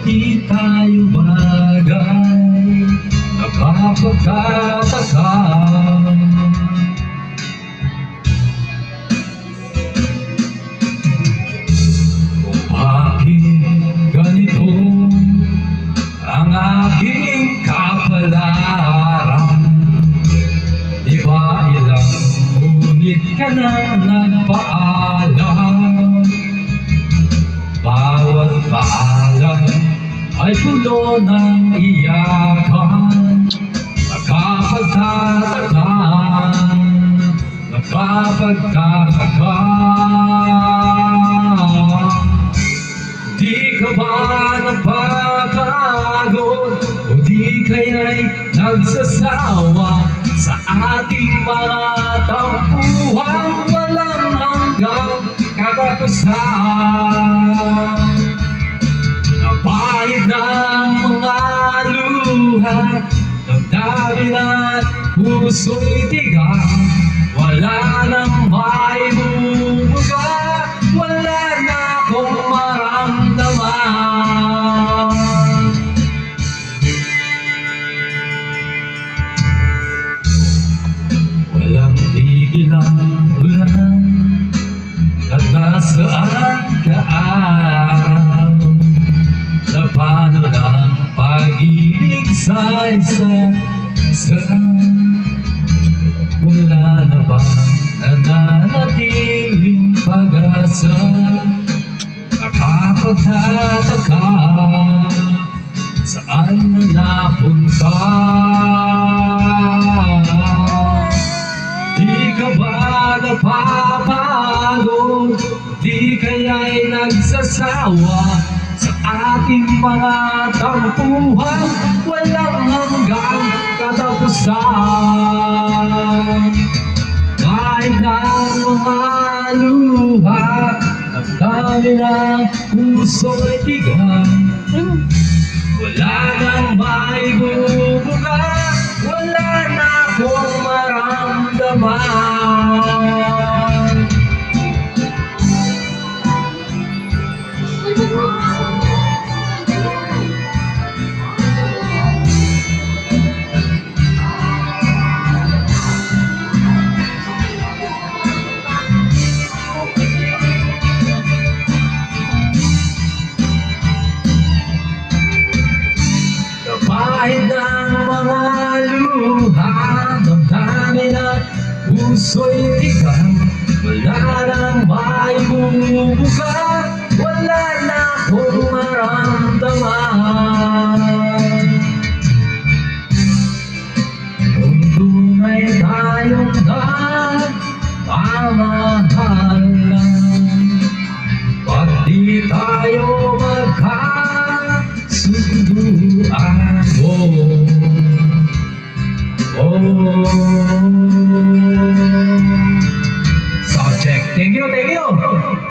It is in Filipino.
di tayo bagay, nakapagtataka. Kung bakit ganito ang aking kapalaran, di ba ilang ngunit ka na nagpaalam? Bawat paalam ay puno ng iyakan, nakapagtataka, nakapagtataka. Di ka ba napapagod o di kaya'y nagsasawa sa ating mga tampuhang walang hanggang katapusan? Napahid ng mga luha, damdamin at puso'y tigang, wala nang maibubuga, wala na akong maramdaman. Walang tigil ang ulan at nasaan ka araw, na paano ng pag-ibig sa isa't isa? Wala na ba nananatiling pag-asa? Nakapagtataka, saan na napunta? Di ka ba napapagod? Di kaya'y nagsasawa sa ating mga tampuhan walang hanggang katapusan? Kahit ang mga luha, ang dami ng puso'y tigang, wala nang maibubuga, wala na akong maramdaman. Kahit ang mga luha, damdamin at puso'y tigang, wala nang maibubuga, wala na akong maramdaman. Kung tunay tayong nagmamahalan, pag di tayo magkasunduan, Sound check. Thank you, thank you.